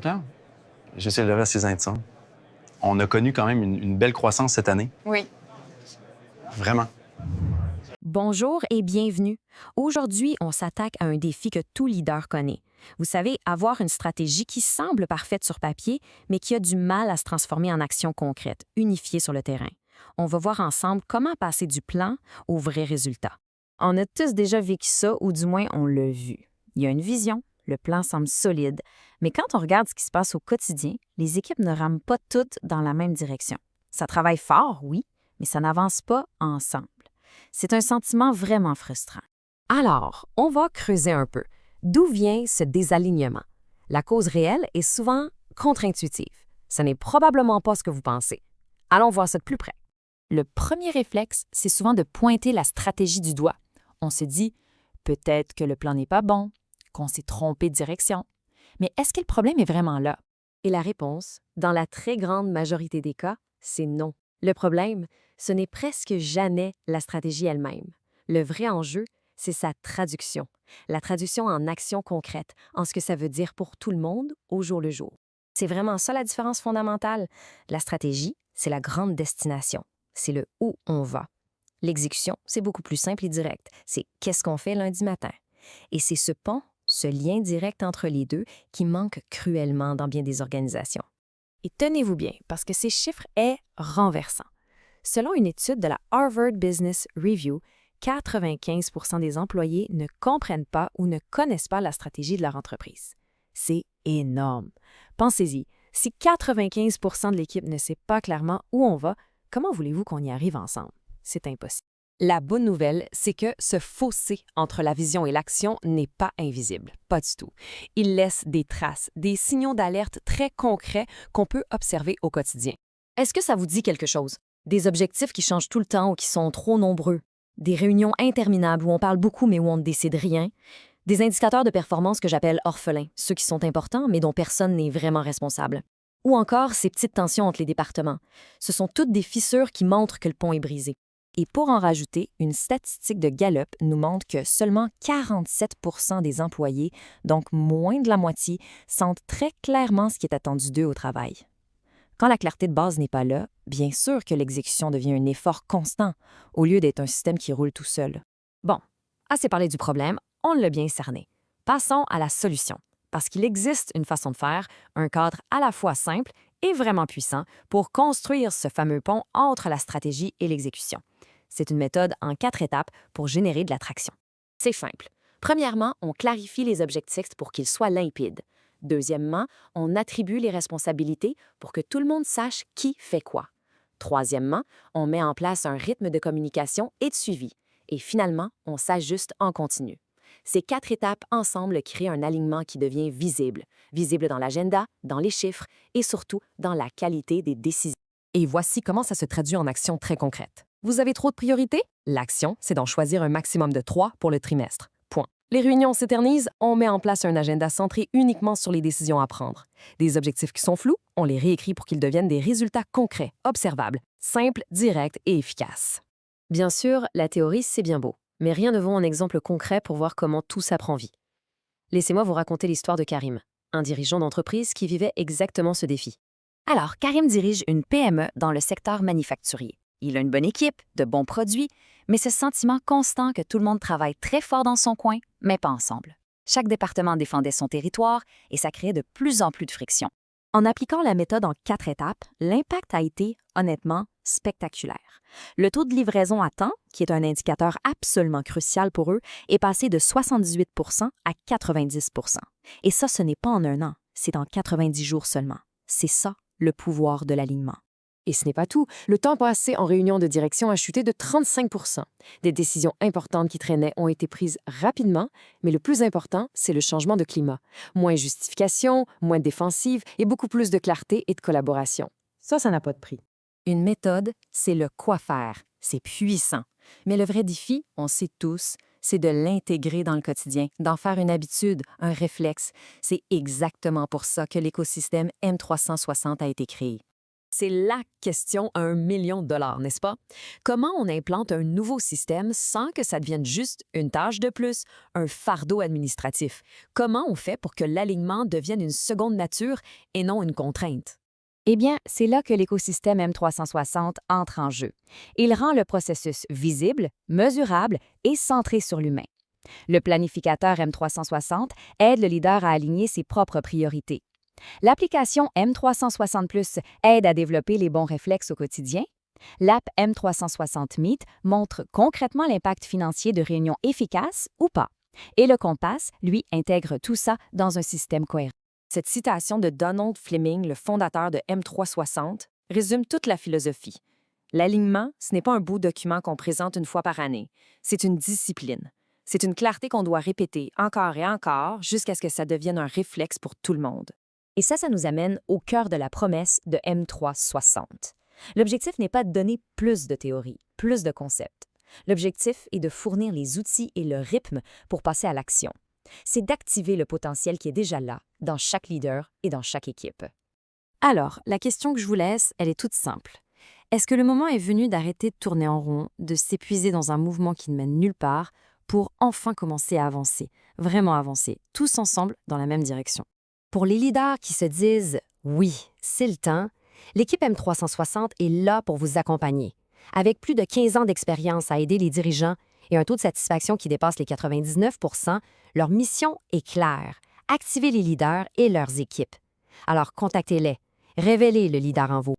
là, j'essaie de lever ses Indiens. On a connu quand même une belle croissance cette année. Oui. Vraiment. Bonjour et bienvenue. Aujourd'hui, on s'attaque à un défi que tout leader connaît. Vous savez, avoir une stratégie qui semble parfaite sur papier, mais qui a du mal à se transformer en action concrète, unifiée sur le terrain. On va voir ensemble comment passer du plan au vrai résultat. On a tous déjà vécu ça, ou du moins on l'a vu. Il y a une vision, le plan semble solide, mais quand on regarde ce qui se passe au quotidien, les équipes ne rament pas toutes dans la même direction. Ça travaille fort, oui, mais ça n'avance pas ensemble. C'est un sentiment vraiment frustrant. Alors, on va creuser un peu. D'où vient ce désalignement? La cause réelle est souvent contre-intuitive. Ce n'est probablement pas ce que vous pensez. Allons voir ça de plus près. Le premier réflexe, c'est souvent de pointer la stratégie du doigt. On se dit, peut-être que le plan n'est pas bon, qu'on s'est trompé de direction. Mais est-ce que le problème est vraiment là? Et la réponse, dans la très grande majorité des cas, c'est non. Le problème, ce n'est presque jamais la stratégie elle-même. Le vrai enjeu, c'est sa traduction. La traduction en action concrète, en ce que ça veut dire pour tout le monde au jour le jour. C'est vraiment ça la différence fondamentale. La stratégie, c'est la grande destination. C'est le où on va. L'exécution, c'est beaucoup plus simple et direct. C'est qu'est-ce qu'on fait lundi matin. Et c'est ce pont, ce lien direct entre les deux qui manque cruellement dans bien des organisations. Et tenez-vous bien, parce que ces chiffres est renversant. Selon une étude de la Harvard Business Review, 95 % des employés ne comprennent pas ou ne connaissent pas la stratégie de leur entreprise. C'est énorme. Pensez-y, si 95 % de l'équipe ne sait pas clairement où on va, comment voulez-vous qu'on y arrive ensemble? C'est impossible. La bonne nouvelle, c'est que ce fossé entre la vision et l'action n'est pas invisible, pas du tout. Il laisse des traces, des signaux d'alerte très concrets qu'on peut observer au quotidien. Est-ce que ça vous dit quelque chose? Des objectifs qui changent tout le temps ou qui sont trop nombreux? Des réunions interminables où on parle beaucoup mais où on ne décide rien? Des indicateurs de performance que j'appelle orphelins, ceux qui sont importants mais dont personne n'est vraiment responsable? Ou encore ces petites tensions entre les départements? Ce sont toutes des fissures qui montrent que le pont est brisé. Et pour en rajouter, une statistique de Gallup nous montre que seulement 47 % des employés, donc moins de la moitié, sentent très clairement ce qui est attendu d'eux au travail. Quand la clarté de base n'est pas là, bien sûr que l'exécution devient un effort constant, au lieu d'être un système qui roule tout seul. Bon, assez parlé du problème, on l'a bien cerné. Passons à la solution, parce qu'il existe une façon de faire, un cadre à la fois simple et vraiment puissant pour construire ce fameux pont entre la stratégie et l'exécution. C'est une méthode en 4 étapes pour générer de l'attraction. C'est simple. Premièrement, on clarifie les objectifs pour qu'ils soient limpides. Deuxièmement, on attribue les responsabilités pour que tout le monde sache qui fait quoi. Troisièmement, on met en place un rythme de communication et de suivi. Et finalement, on s'ajuste en continu. Ces 4 étapes ensemble créent un alignement qui devient visible. Visible dans l'agenda, dans les chiffres et surtout dans la qualité des décisions. Et voici comment ça se traduit en actions très concrètes. Vous avez trop de priorités? L'action, c'est d'en choisir un maximum de 3 pour le trimestre. Point. Les réunions s'éternisent, on met en place un agenda centré uniquement sur les décisions à prendre. Des objectifs qui sont flous, on les réécrit pour qu'ils deviennent des résultats concrets, observables, simples, directs et efficaces. Bien sûr, la théorie, c'est bien beau, mais rien ne vaut un exemple concret pour voir comment tout ça prend vie. Laissez-moi vous raconter l'histoire de Karim, un dirigeant d'entreprise qui vivait exactement ce défi. Alors, Karim dirige une PME dans le secteur manufacturier. Il a une bonne équipe, de bons produits, mais ce sentiment constant que tout le monde travaille très fort dans son coin, mais pas ensemble. Chaque département défendait son territoire et ça créait de plus en plus de friction. En appliquant la méthode en 4 étapes, l'impact a été, honnêtement, spectaculaire. Le taux de livraison à temps, qui est un indicateur absolument crucial pour eux, est passé de 78 % à 90 %. Et ça, ce n'est pas en un an, c'est en 90 jours seulement. C'est ça, le pouvoir de l'alignement. Et ce n'est pas tout. Le temps passé en réunion de direction a chuté de 35 %. Des décisions importantes qui traînaient ont été prises rapidement, mais le plus important, c'est le changement de climat. Moins de justification, moins de défensive et beaucoup plus de clarté et de collaboration. Ça n'a pas de prix. Une méthode, c'est le quoi faire. C'est puissant. Mais le vrai défi, on sait tous, c'est de l'intégrer dans le quotidien, d'en faire une habitude, un réflexe. C'est exactement pour ça que l'écosystème M360 a été créé. C'est la question à 1 million de dollars, n'est-ce pas? Comment on implante un nouveau système sans que ça devienne juste une tâche de plus, un fardeau administratif? Comment on fait pour que l'alignement devienne une seconde nature et non une contrainte? Eh bien, c'est là que l'écosystème M360 entre en jeu. Il rend le processus visible, mesurable et centré sur l'humain. Le planificateur M360 aide le leader à aligner ses propres priorités. L'application M360 Plus aide à développer les bons réflexes au quotidien. L'app M360 Meet montre concrètement l'impact financier de réunions efficaces ou pas. Et le Compass, lui, intègre tout ça dans un système cohérent. Cette citation de Donald Fleming, le fondateur de M360, résume toute la philosophie. L'alignement, ce n'est pas un beau document qu'on présente une fois par année. C'est une discipline. C'est une clarté qu'on doit répéter encore et encore jusqu'à ce que ça devienne un réflexe pour tout le monde. Et ça nous amène au cœur de la promesse de M360. L'objectif n'est pas de donner plus de théorie, plus de concepts. L'objectif est de fournir les outils et le rythme pour passer à l'action. C'est d'activer le potentiel qui est déjà là, dans chaque leader et dans chaque équipe. Alors, la question que je vous laisse, elle est toute simple. Est-ce que le moment est venu d'arrêter de tourner en rond, de s'épuiser dans un mouvement qui ne mène nulle part, pour enfin commencer à avancer, vraiment avancer, tous ensemble dans la même direction? Pour les leaders qui se disent « oui, c'est le temps », l'équipe M360 est là pour vous accompagner. Avec plus de 15 ans d'expérience à aider les dirigeants et un taux de satisfaction qui dépasse les 99 %, leur mission est claire, activer les leaders et leurs équipes. Alors contactez-les, révélez le leader en vous.